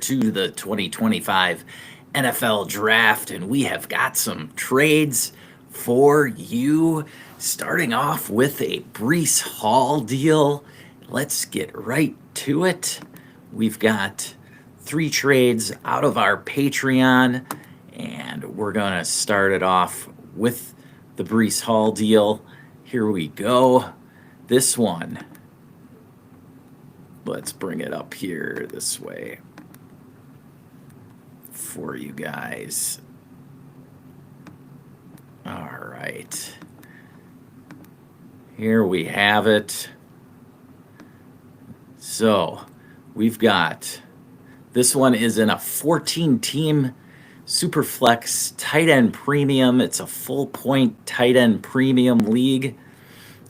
to the 2025 NFL Draft, and we have got some trades for you. Starting off with a Brees Hall deal. Let's get right to it. We've got 3 trades out of our Patreon, and we're going to start it off with the Brees Hall deal. Here we go. This one, let's bring it up here this way for you guys. All right. Here we have it. So we've got, this one is in a 14-team Superflex tight end premium. It's a full point tight end premium league.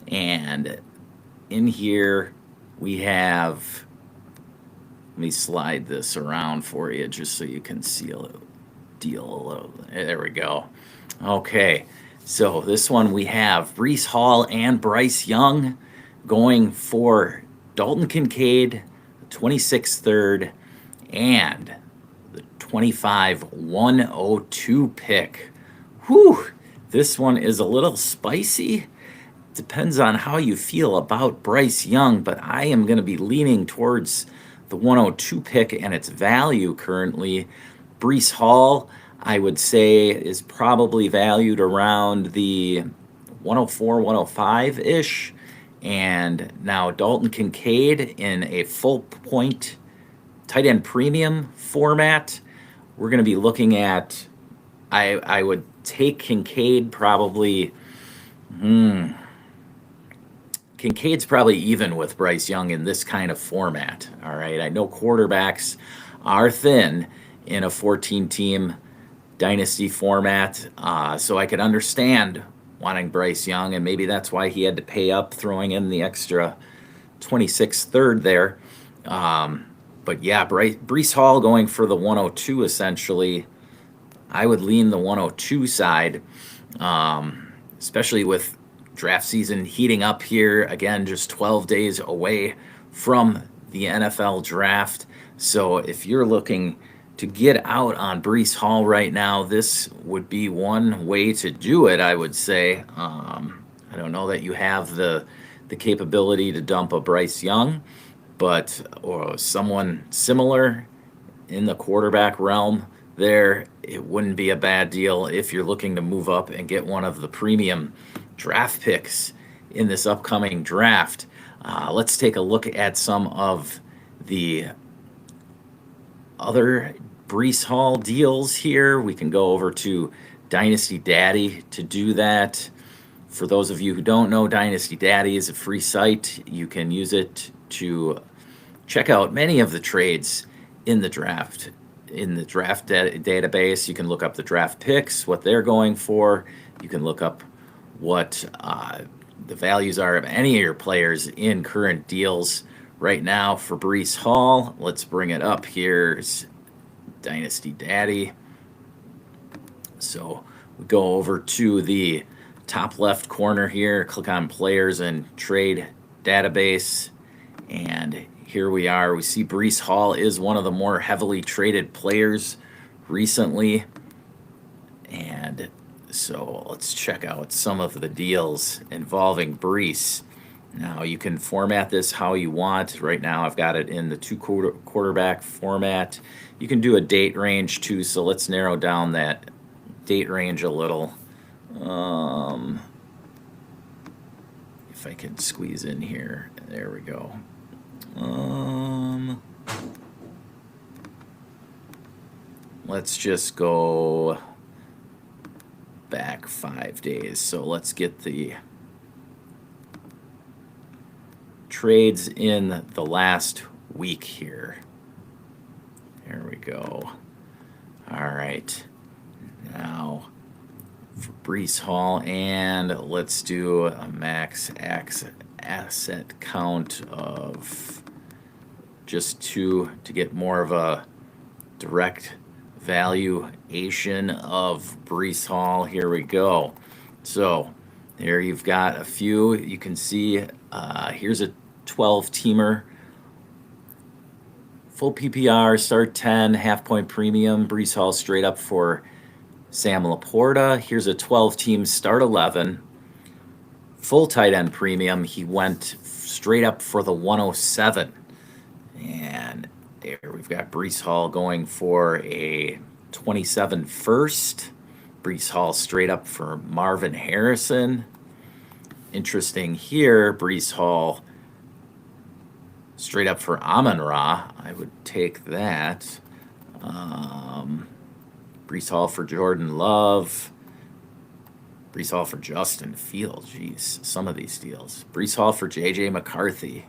And in here we have, let me slide this around for you just so you can see a little deal a little. There we go. Okay, so this one we have Brees Hall and Bryce Young going for Dalton Kincaid, 26th third, and the 25-102 pick. Whew, this one is a little spicy. Depends on how you feel about Bryce Young, but I am going to be leaning towards the 102 pick and its value currently. Brees Hall, I would say, is probably valued around the 104, 105-ish. And now Dalton Kincaid in a full point tight end premium format, we're going to be looking at, I would take Kincaid probably, Kincaid's probably even with Bryce Young in this kind of format. All right. I know quarterbacks are thin in a 14-team Dynasty format. So I could understand wanting Bryce Young, and maybe that's why he had to pay up, throwing in the extra 26th third there. But yeah, Brees Hall going for the 102 essentially. I would lean the 102 side, especially with draft season heating up here. Again, just 12 days away from the NFL draft. So if you're looking to get out on Brees Hall right now, this would be one way to do it, I would say. I don't know that you have the capability to dump a Bryce Young, but or someone similar in the quarterback realm there, it wouldn't be a bad deal if you're looking to move up and get one of the premium draft picks in this upcoming draft. Let's take a look at some of the other Brees Hall deals here. We can go over to Dynasty Daddy to do that. For those of you who don't know, Dynasty Daddy is a free site. You can use it to check out many of the trades in the draft. In the draft database, you can look up the draft picks, what they're going for. You can look up what the values are of any of your players in current deals right now for Brees Hall. Let's bring it up here. It's Dynasty Daddy. So we go over to the top left corner here, click on Players and Trade Database, and here we are. We see Brees Hall is one of the more heavily traded players recently, and so let's check out some of the deals involving Brees. Now you can format this how you want. Right now I've got it in the quarterback format. You can do a date range too, so let's narrow down that date range a little. If I can squeeze in here. There we go. Let's just go back 5 days. So let's get the trades in the last week here. There we go. All right. Now for Brees Hall, and let's do a max asset count of just 2 to get more of a direct valuation of Brees Hall. Here we go. So there you've got a few. You can see here's a 12-teamer full PPR, start 10, half point premium. Brees Hall straight up for Sam Laporta. Here's a 12-team start 11. Full tight end premium. He went straight up for the 107. And there we've got Brees Hall going for a 27 first. Brees Hall straight up for Marvin Harrison. Interesting here, Brees Hall straight up for Amon-Ra. I would take that. Brees Hall for Jordan Love. Brees Hall for Justin Fields. Jeez, some of these deals. Brees Hall for J.J. McCarthy.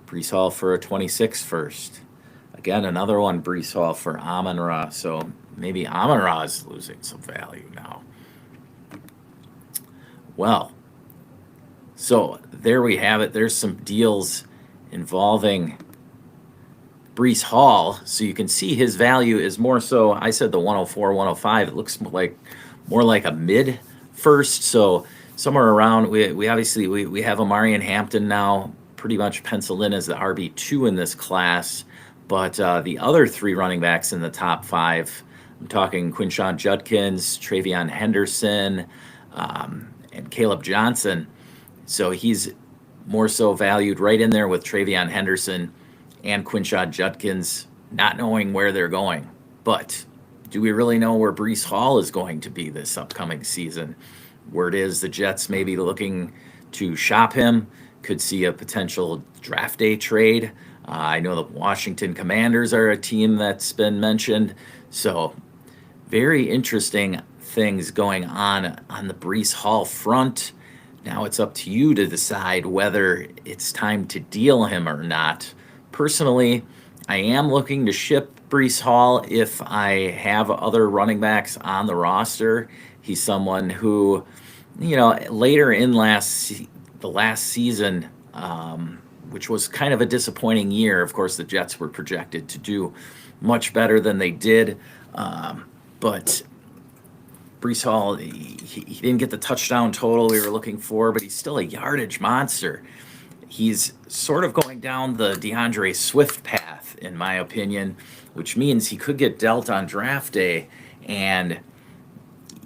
Brees Hall for a 26 first. Again, another one, Brees Hall for Amon-Ra. So maybe Amon-Ra is losing some value now. Well, so there we have it. There's some deals involving Brees Hall. So you can see his value is more so, I said the 104, 105. It looks like more like a mid first. So somewhere around, we obviously we have Amarian Hampton now pretty much penciled in as the RB2 in this class. But the other three running backs in the top five, I'm talking Quinshawn Judkins, Travion Henderson, and Caleb Johnson. So he's more so valued right in there with Travion Henderson and Quinshawn Judkins, not knowing where they're going. But do we really know where Brees Hall is going to be this upcoming season? Word is the Jets may be looking to shop him, could see a potential draft day trade. I know the Washington Commanders are a team that's been mentioned. So very interesting things going on the Brees Hall front. Now it's up to you to decide whether it's time to deal him or not. Personally, I am looking to ship Brees Hall if I have other running backs on the roster. He's someone who, later in the last season, which was kind of a disappointing year. Of course, the Jets were projected to do much better than they did. But Brees Hall, he didn't get the touchdown total we were looking for, but he's still a yardage monster. He's sort of going down the DeAndre Swift path, in my opinion, which means he could get dealt on draft day. And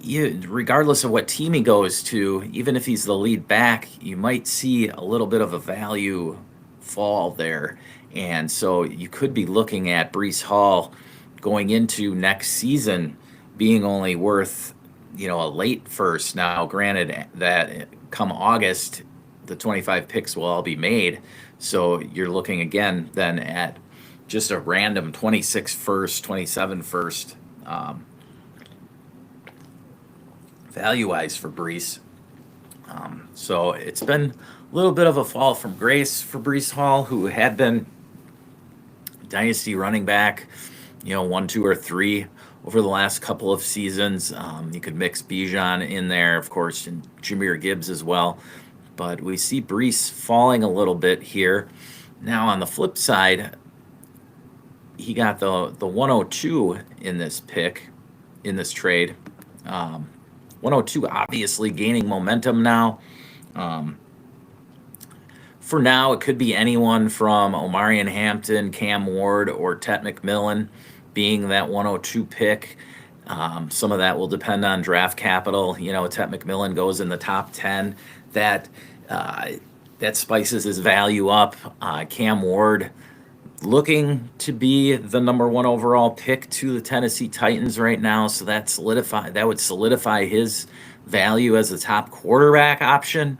regardless of what team he goes to, even if he's the lead back, you might see a little bit of a value fall there. And so you could be looking at Brees Hall going into next season being only worth, a late first. Now, granted that come August, the 25 picks will all be made. So you're looking again then at just a random 26 first, 27 first value-wise for Brees. So it's been a little bit of a fall from grace for Brees Hall, who had been Dynasty running back, 1, 2, or 3 over the last couple of seasons. You could mix Bijan in there, of course, and Jahmyr Gibbs as well. But we see Brees falling a little bit here. Now, on the flip side, he got the 102 in this trade. 102 obviously gaining momentum now. For now, it could be anyone from Omarion Hampton, Cam Ward, or Tet McMillan being that 102 pick. Some of that will depend on draft capital. Tet McMillan goes in the top 10. That spices his value up. Cam Ward looking to be the number 1 overall pick to the Tennessee Titans right now, so that would solidify his value as a top quarterback option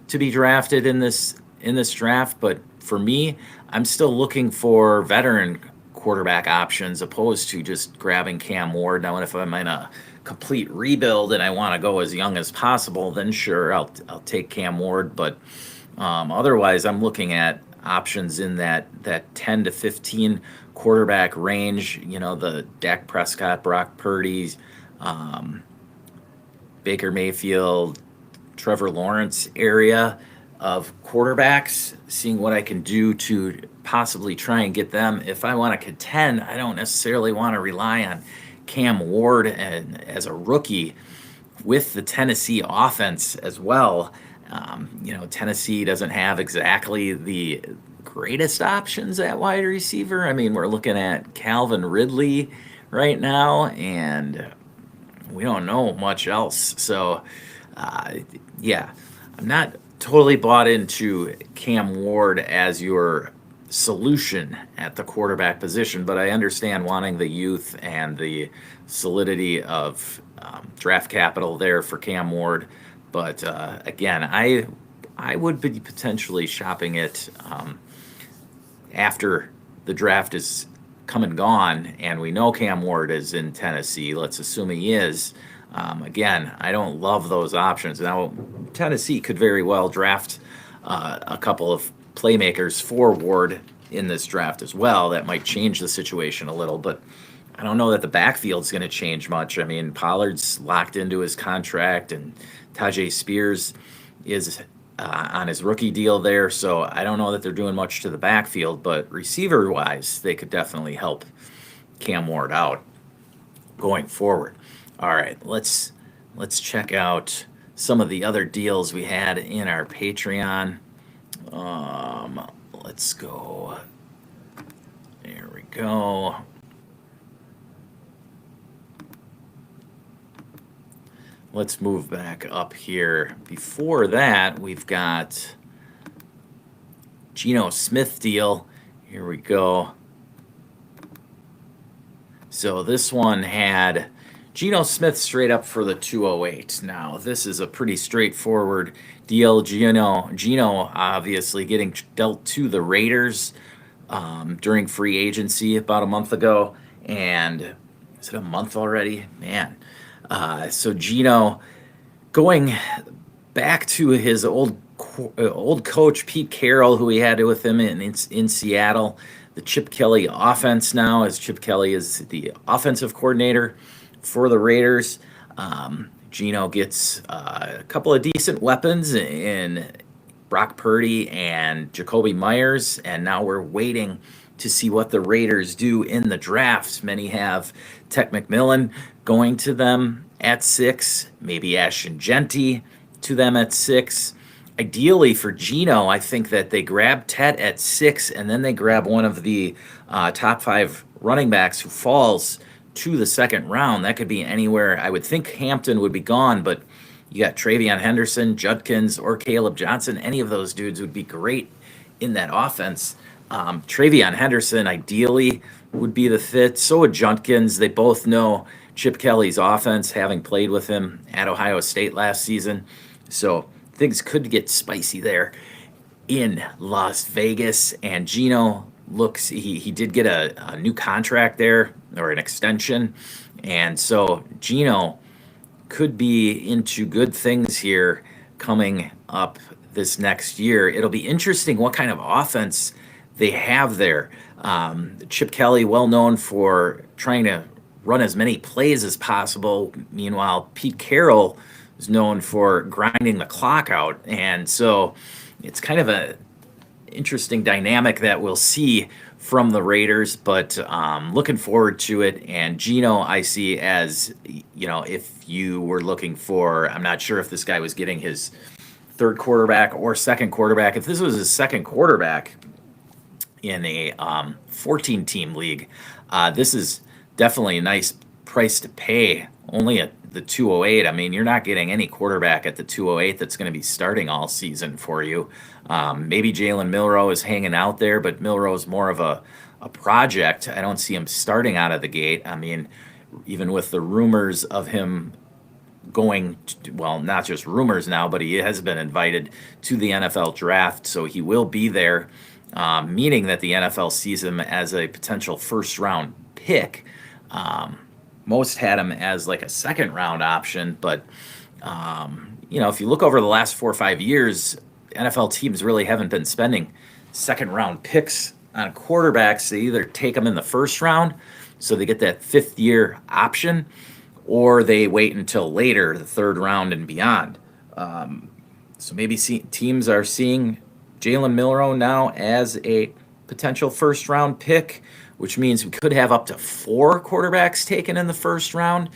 to be drafted in this draft. But for me, I'm still looking for veteran quarterback options opposed to just grabbing Cam Ward. Now, if I'm in a complete rebuild and I want to go as young as possible, then sure, I'll take Cam Ward. But otherwise, I'm looking at options in that 10 to 15 quarterback range. The Dak Prescott, Brock Purdy, Baker Mayfield, Trevor Lawrence area of quarterbacks, seeing what I can do to possibly try and get them. If I want to contend, I don't necessarily want to rely on Cam Ward and as a rookie with the Tennessee offense as well. Tennessee doesn't have exactly the greatest options at wide receiver. I mean, we're looking at Calvin Ridley right now, and we don't know much else. So, uh, yeah, I'm not totally bought into Cam Ward as your solution at the quarterback position, but I understand wanting the youth and the solidity of draft capital there for Cam Ward. But again, I would be potentially shopping it after the draft is come and gone, and we know Cam Ward is in Tennessee. Let's assume he is. Again, I don't love those options. Now, Tennessee could very well draft a couple of playmakers for Ward in this draft as well. That might change the situation a little, but I don't know that the backfield's going to change much. I mean, Pollard's locked into his contract, and Tajay Spears is on his rookie deal there. So I don't know that they're doing much to the backfield, but receiver wise, they could definitely help Cam Ward out going forward. All right, let's check out some of the other deals we had in our Patreon. Let's go. There we go. Let's move back up here. Before that, we've got Geno Smith deal. Here we go. So this one had Geno Smith straight up for the 208. Now, this is a pretty straightforward deal. Geno obviously getting dealt to the Raiders during free agency about a month ago. And is it a month already? Man. So Geno going back to his old coach Pete Carroll, who he had with him in Seattle. The Chip Kelly offense now, as Chip Kelly is the offensive coordinator for the Raiders. Geno gets a couple of decent weapons in Brock Purdy and Jacoby Myers, and now we're waiting to see what the Raiders do in the draft. Many have Tech McMillan going to them at 6, maybe Ashton Genty to them at 6. Ideally for Geno, I think that they grab Tet at 6, and then they grab one of the top 5 running backs who falls to the second round. That could be anywhere. I would think Hampton would be gone, but you got Travion Henderson, Judkins, or Caleb Johnson. Any of those dudes would be great in that offense. Travion Henderson ideally would be the fit. So would Judkins. They both know Chip Kelly's offense, having played with him at Ohio State last season. So things could get spicy there in Las Vegas. And Geno looks, he did get a new contract there, or an extension. And so Geno could be into good things here coming up this next year. It'll be interesting what kind of offense they have there. Chip Kelly, well known for trying to run as many plays as possible. Meanwhile, Pete Carroll is known for grinding the clock out. And so it's kind of a interesting dynamic that we'll see from the Raiders, but looking forward to it. And Geno, I see as, if you were looking for, I'm not sure if this guy was getting his third quarterback or second quarterback. If this was his second quarterback in a 14-team league, this is definitely a nice price to pay. Only at the 208. I mean, you're not getting any quarterback at the 208 that's going to be starting all season for you. Maybe Jalen Milroe is hanging out there, but Milroe is more of a project. I don't see him starting out of the gate. I mean, even with the rumors of him going to, well, not just rumors now, but he has been invited to the NFL draft, so he will be there, meaning that the NFL sees him as a potential first-round pick. Most had him as like a second-round option, but if you look over the last 4 or 5 years, NFL teams really haven't been spending second-round picks on quarterbacks. They either take them in the first round, so they get that fifth-year option, or they wait until later, the third round and beyond. So maybe teams are seeing Jalen Milroe now as a potential first-round pick, which means we could have up to 4 quarterbacks taken in the first round.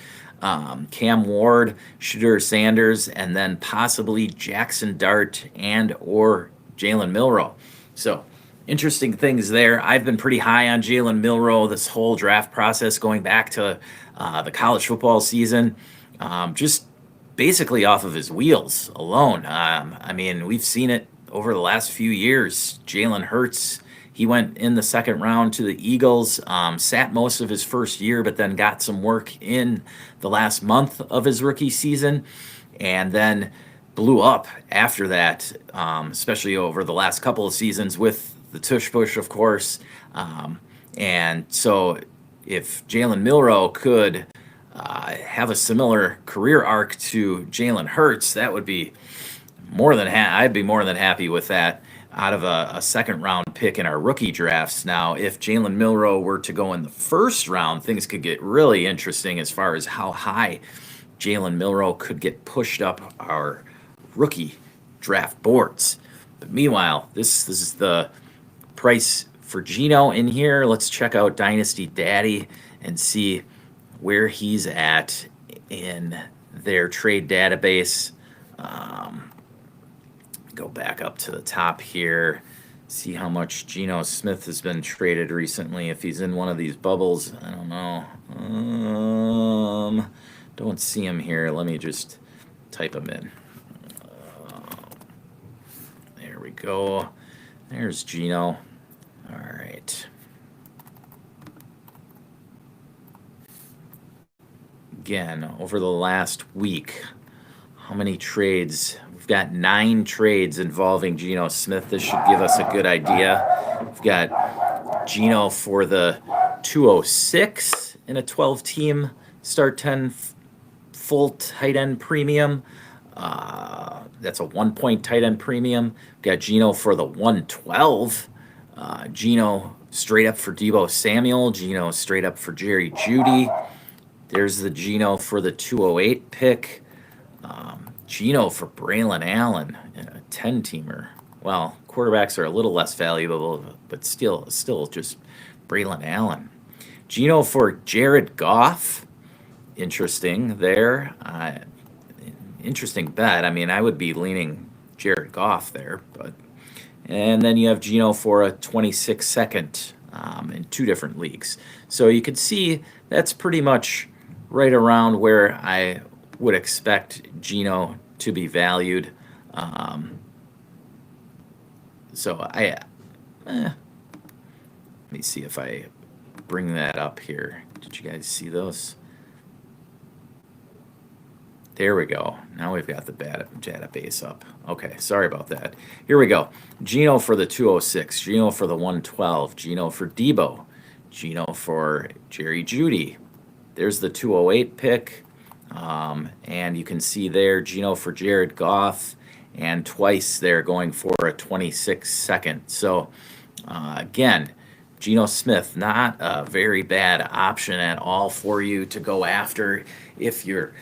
Cam Ward, Shedeur Sanders, and then possibly Jackson Dart and or Jalen Milroe. So interesting things there. I've been pretty high on Jalen Milroe this whole draft process going back to the college football season. Just basically off of his wheels alone. I mean, we've seen it over the last few years. Jalen Hurts, he went in the second round to the Eagles, sat most of his first year, but then got some work in the last month of his rookie season, and then blew up after that, especially over the last couple of seasons with the tush push, of course. And so if Jalen Milroe could have a similar career arc to Jalen Hurts, that would be I'd be more than happy with that out of a second round pick in our rookie drafts. Now, if Jalen Milroe were to go in the first round, things could get really interesting as far as how high Jalen Milroe could get pushed up our rookie draft boards. But meanwhile, this is the price for Geno in here. Let's check out Dynasty Daddy and see where he's at in their trade database. Go back up to the top here, see how much Geno Smith has been traded recently. If he's in one of these bubbles, I don't know. Don't see him here. Let me just type him in. There we go. There's Geno. All right. Again, over the last week, how many trades? We've got 9 trades involving Geno Smith. This should give us a good idea. We've got Geno for the 206 in a 12-team start 10 full tight end premium. That's a 1-point tight end premium. We've got Geno for the 112. Geno straight up for Deebo Samuel. Geno straight up for Jerry Jeudy. There's the Geno for the 208 pick. Geno for Braylon Allen, a 10-teamer. Well, quarterbacks are a little less valuable, but still just Braylon Allen. Geno for Jared Goff. Interesting there. Interesting bet. I mean, I would be leaning Jared Goff there, but and then you have Geno for a 26-second in 2 different leagues. So you could see that's pretty much right around where I would expect Geno to be valued. Let me see if I bring that up here. Did you guys see those? There we go. Now we've got the database up. Okay, sorry about that. Here we go. Geno for the 206, Geno for the 112, Geno for Deebo, Geno for Jerry Jeudy. There's the 208 pick. And you can see there Geno for Jared Goff, and twice there going for a 26-second. So again, Geno Smith, not a very bad option at all for you to go after if you're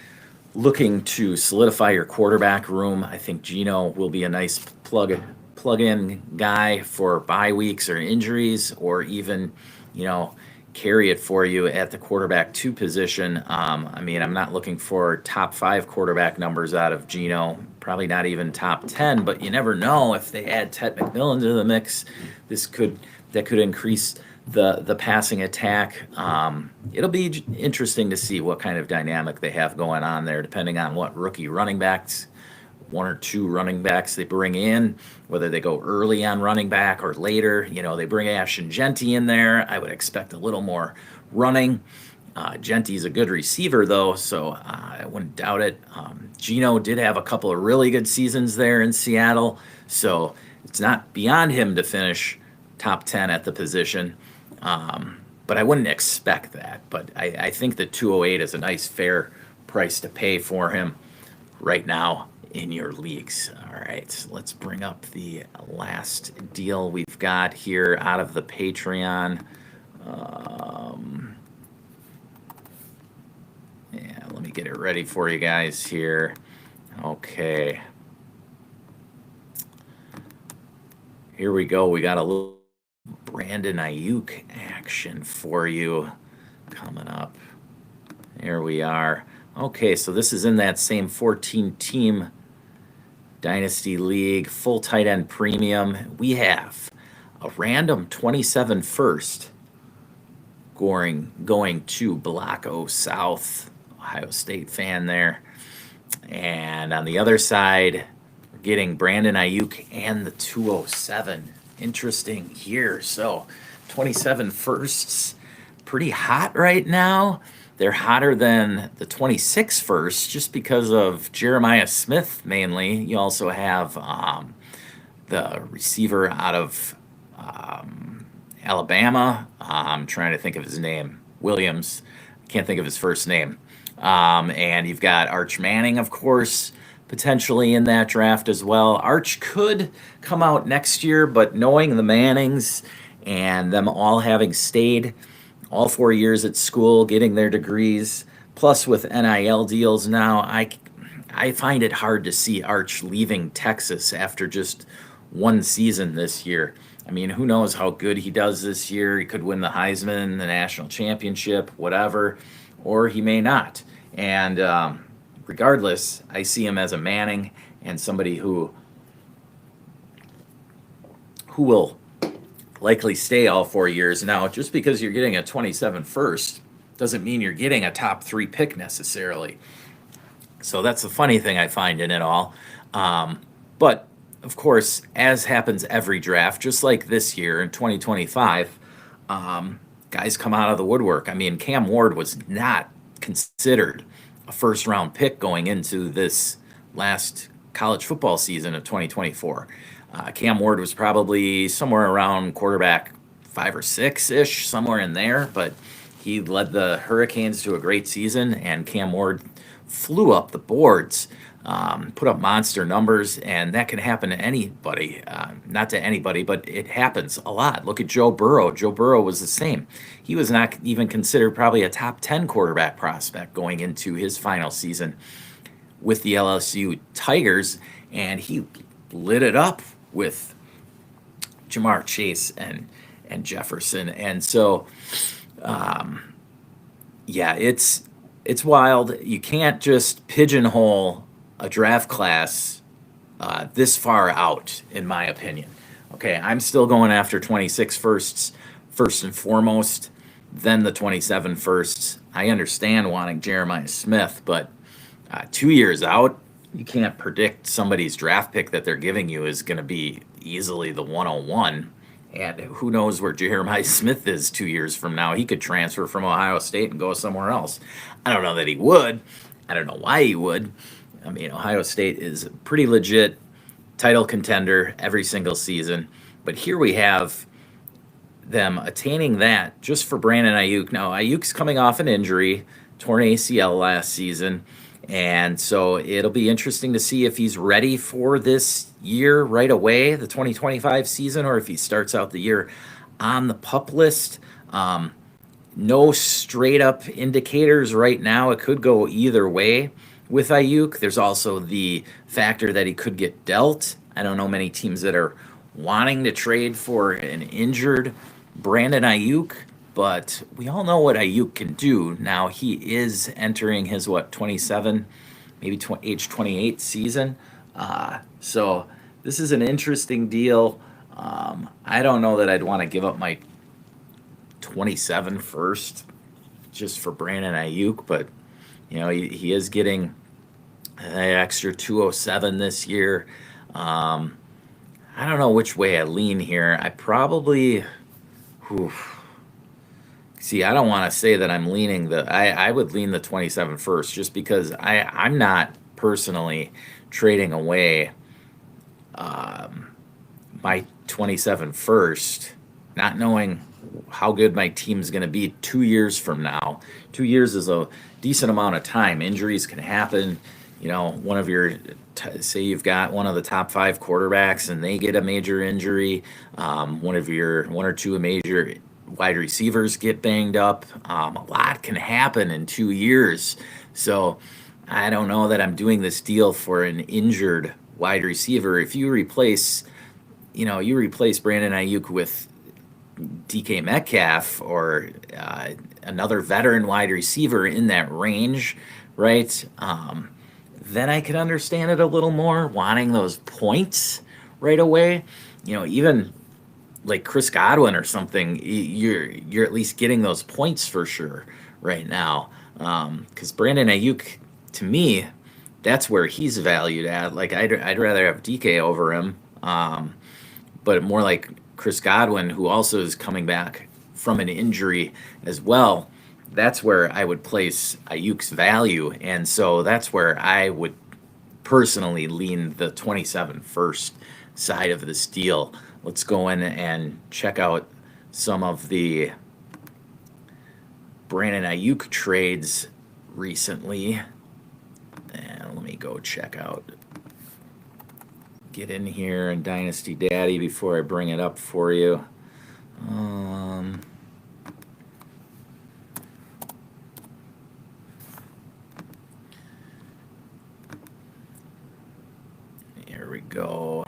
looking to solidify your quarterback room. I think Geno will be a nice plug-in guy for bye weeks or injuries, or even, carry it for you at the quarterback 2 position. I mean, I'm not looking for top 5 quarterback numbers out of Geno, probably not even top 10, but you never know if they add Ted McMillan to the mix. That could increase the passing attack. It'll be interesting to see what kind of dynamic they have going on there, depending on what rookie running backs, 1 or 2 running backs they bring in, whether they go early on running back or later. They bring Ashton Genty in there. I would expect a little more running. Genty's a good receiver, though, so I wouldn't doubt it. Geno did have a couple of really good seasons there in Seattle, so it's not beyond him to finish top 10 at the position. But I wouldn't expect that. But I think the 208 is a nice, fair price to pay for him right now in your leagues. All right, let's bring up the last deal we've got here out of the Patreon. Yeah, let me get it ready for you guys here. Okay. Here we go. We got a little Brandon Ayuk action for you coming up. Here we are. Okay, so this is in that same 14 team Dynasty League, full tight end premium. We have a random 27 first going to Block O South, Ohio State fan there. And on the other side, we're getting Brandon Ayuk and the 207. Interesting here. So 27 firsts, pretty hot right now. They're hotter than the 26 firsts just because of Jeremiah Smith mainly. You also have the receiver out of Alabama. I'm trying to think of his name. Williams. Can't think of his first name. And you've got Arch Manning, of course, potentially in that draft as well. Arch could come out next year, but knowing the Mannings and them all having stayed all 4 years at school, getting their degrees, plus with NIL deals now, I find it hard to see Arch leaving Texas after just one season this year. I mean, who knows how good he does this year? He could win the Heisman, the national championship, whatever, or he may not. And regardless, I see him as a Manning and somebody who will likely stay all 4 years. Now, just because you're getting a 27 first doesn't mean you're getting a top 3 pick necessarily. So that's the funny thing I find in it all. But of course, as happens every draft, just like this year in 2025, guys come out of the woodwork. I mean, Cam Ward was not considered a first round pick going into this last college football season of 2024. Cam Ward was probably somewhere around quarterback 5 or 6 ish, somewhere in there, but he led the Hurricanes to a great season, and Cam Ward flew up the boards, put up monster numbers, and that can happen to anybody. Not to anybody, but it happens a lot. Look at Joe Burrow. Joe Burrow was the same. He was not even considered probably a top 10 quarterback prospect going into his final season with the LSU Tigers, and he lit it up with Jamar Chase and Jefferson. And so, yeah, it's wild. You can't just pigeonhole a draft class this far out, in my opinion. Okay, I'm still going after 26 firsts, first and foremost, then the 27 firsts. I understand wanting Jeremiah Smith, but 2 years out, you can't predict somebody's draft pick that they're giving you is going to be easily the 101. And who knows where Jeremiah Smith is 2 years from now? He could transfer from Ohio State and go somewhere else. I don't know that he would. I don't know why he would. I mean, Ohio State is a pretty legit title contender every single season. But here we have them attaining that just for Brandon Ayuk. Now, Ayuk's coming off an injury, torn ACL last season. And so it'll be interesting to see if he's ready for this year right away, the 2025 season, or if he starts out the year on the PUP list. No straight up indicators right now. It could go either way with Ayuk. There's also the factor that he could get dealt. I don't know many teams that are wanting to trade for an injured Brandon Ayuk. But we all know what Ayuk can do. Now he is entering his 27, maybe age 28 season. So this is an interesting deal. I don't know that I'd want to give up my 27 first just for Brandon Ayuk, but he is getting an extra 207 this year. I don't know which way I lean here. I probably. See, I don't want to say that I'm leaning I would lean the 27 first just because I'm not personally trading away my 27 first, not knowing how good my team's going to be 2 years from now. 2 years is a decent amount of time. Injuries can happen. One of your, say you've got one of the top 5 quarterbacks and they get a major injury. One or two major wide receivers get banged up. A lot can happen in 2 years. So I don't know that I'm doing this deal for an injured wide receiver. If you replace Brandon Ayuk with DK Metcalf or another veteran wide receiver in that range, right? Then I could understand it a little more, wanting those points right away. Even like Chris Godwin or something, you're at least getting those points for sure right now. Because Brandon Ayuk, to me, that's where he's valued at. Like I'd rather have DK over him, but more like Chris Godwin, who also is coming back from an injury as well. That's where I would place Ayuk's value, and so that's where I would personally lean the 27 first side of this deal. Let's go in and check out some of the Brandon Ayuk trades recently. And let me go check out, get in here in Dynasty Daddy before I bring it up for you. Here we go.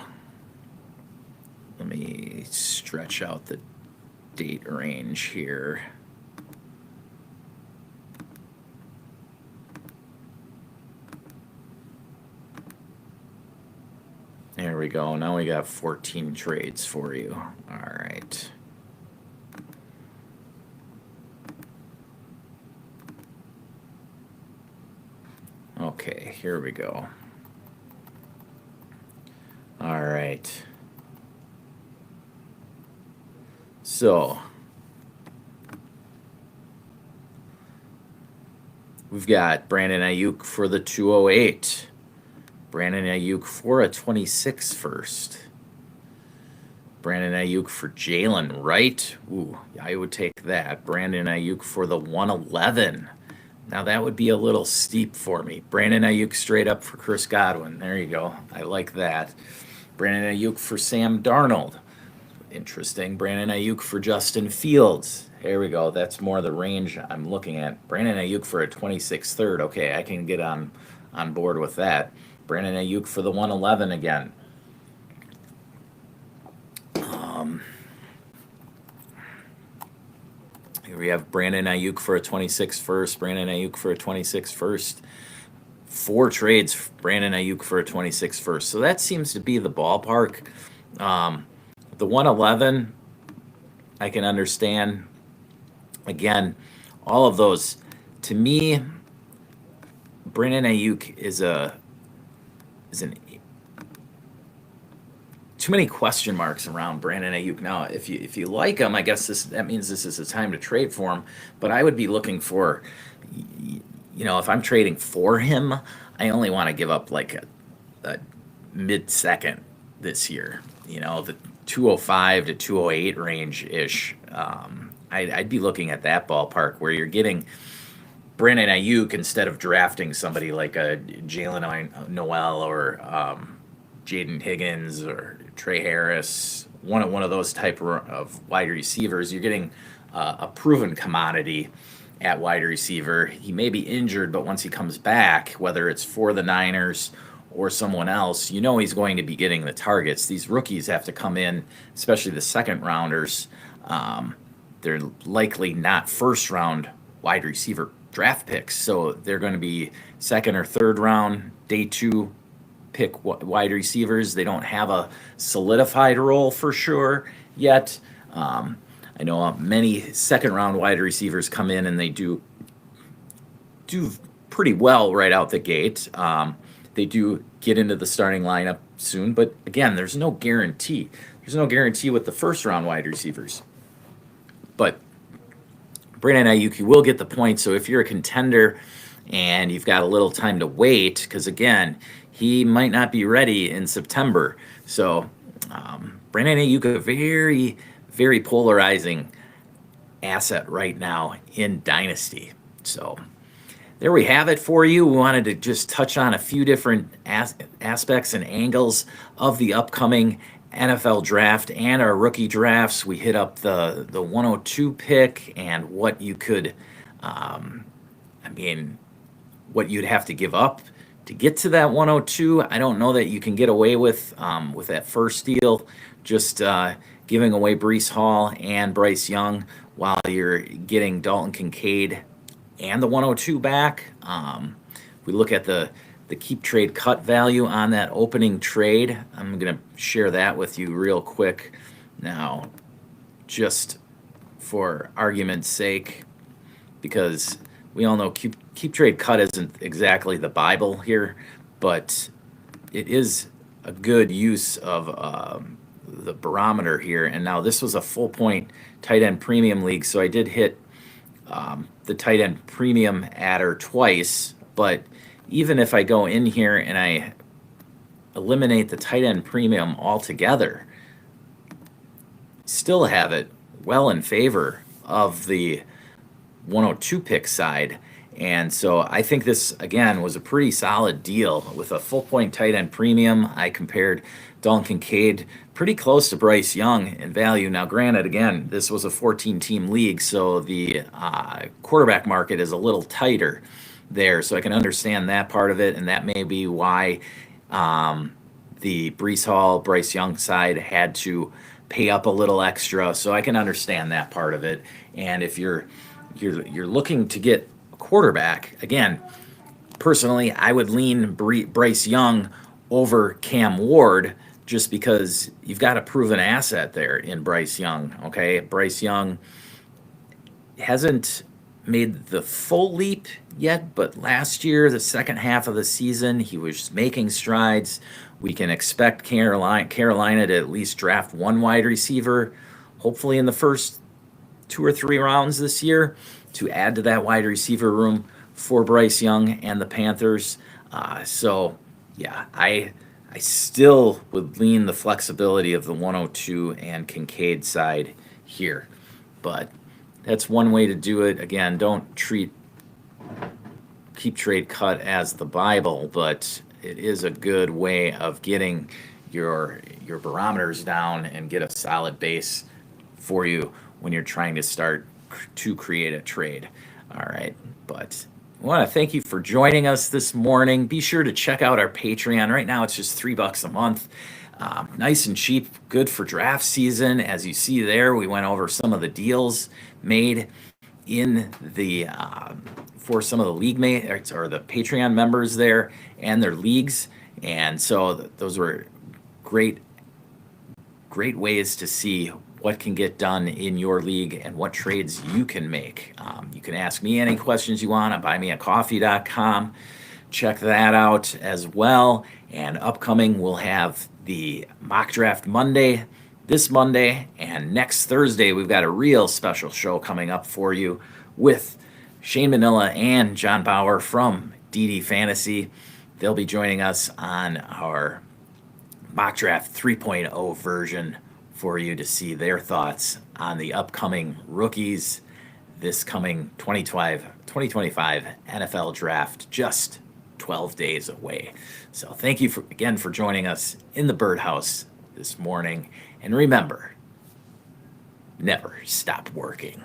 Let me stretch out the date range here. There we go. Now we got 14 trades for you. All right. Okay, here we go. All right. So we've got Brandon Ayuk for the 208. Brandon Ayuk for a 26 first. Brandon Ayuk for Jalen Wright. Ooh, I would take that. Brandon Ayuk for the 111. Now that would be a little steep for me. Brandon Ayuk straight up for Chris Godwin. There you go. I like that. Brandon Ayuk for Sam Darnold. Interesting. Brandon Ayuk for Justin Fields. There we go. That's more the range I'm looking at. Brandon Ayuk for a 26 third. Okay, I can get on board with that. Brandon Ayuk for the 111 again. Here we have Brandon Ayuk for a 26 first. Brandon Ayuk for a 26 first. 4 trades. Brandon Ayuk for a 26 first. So that seems to be the ballpark. The 111, I can understand. Again, all of those, to me, Brandon Ayuk is too many question marks around Brandon Ayuk. Now, if you like him, I guess that means this is the time to trade for him. But I would be looking for, if I'm trading for him, I only want to give up like a mid-second this year. The 205 to 208 range ish. I'd be looking at that ballpark where you're getting Brandon Ayuk instead of drafting somebody like a Jalen Noel or Jaden Higgins or Trey Harris, one of those type of wide receivers. You're getting a proven commodity at wide receiver. He may be injured, but once he comes back, whether it's for the Niners or someone else, he's going to be getting the targets. These rookies have to come in, especially the second rounders. They're likely not first round wide receiver draft picks, so they're going to be second or third round, day 2 pick wide receivers. They don't have a solidified role for sure yet. I know many second round wide receivers come in and they do pretty well right out the gate. They do get into the starting lineup soon, but again, there's no guarantee. There's no guarantee with the first round wide receivers. But Brandon Ayuk, you will get the point. So if you're a contender and you've got a little time to wait, because again, he might not be ready in September. So Brandon Ayuk, a very, very polarizing asset right now in Dynasty. So there we have it for you. We wanted to just touch on a few different aspects and angles of the upcoming NFL draft and our rookie drafts. We hit up the 102 pick and what you could, what you'd have to give up to get to that 102. I don't know that you can get away with that first deal, just giving away Breece Hall and Bryce Young while you're getting Dalton Kincaid and the 102 back. we look at the keep trade cut value on that opening trade. I'm going to share that with you real quick now, just for argument's sake, because we all know keep trade cut isn't exactly the Bible here, but it is a good use of the barometer here. And now this was a full point tight end premium league, so I did hit the tight end premium adder twice. But even if I go in here and I eliminate the tight end premium altogether, still have it well in favor of the 102 pick side. And so I think this, again, was a pretty solid deal with a full point tight end premium. I compared Dalton Kincaid pretty close to Bryce Young in value. Now, granted, again, this was a 14-team league, so the quarterback market is a little tighter there. So I can understand that part of it, and that may be why the Breece Hall, Bryce Young side had to pay up a little extra. So I can understand that part of it. And if you're looking to get a quarterback, again, personally, I would lean Bryce Young over Cam Ward, just because you've got a proven asset there in Bryce Young. Okay, Bryce Young hasn't made the full leap yet, but last year, the second half of the season, he was making strides. We can expect Carolina to at least draft one wide receiver, hopefully in the first 2 or 3 rounds this year, to add to that wide receiver room for Bryce Young and the Panthers. So, yeah, I still would lean the flexibility of the 102 and Kincaid side here. But that's one way to do it. Again, don't treat keep trade cut as the Bible, but it is a good way of getting your barometers down and get a solid base for you when you're trying to start to create a trade. All right, but I want to thank you for joining us this morning. Be sure to check out our Patreon. Right now, it's just $3 a month. Nice and cheap, good for draft season. As you see there, we went over some of the deals made in the for some of the league mates or the Patreon members there and their leagues. And so those were great ways to see what can get done in your league and what trades you can make. You can ask me any questions you want on buymeacoffee.com. Check that out as well. And upcoming, we'll have the mock draft Monday, this Monday, and next Thursday, we've got a real special show coming up for you with Shane Manila and John Bauer from DD Fantasy. They'll be joining us on our mock draft 3.0 version for you to see their thoughts on the upcoming rookies this coming 2025 NFL draft, just 12 days away. So thank you again for joining us in the Birdhouse this morning. And remember, never stop working.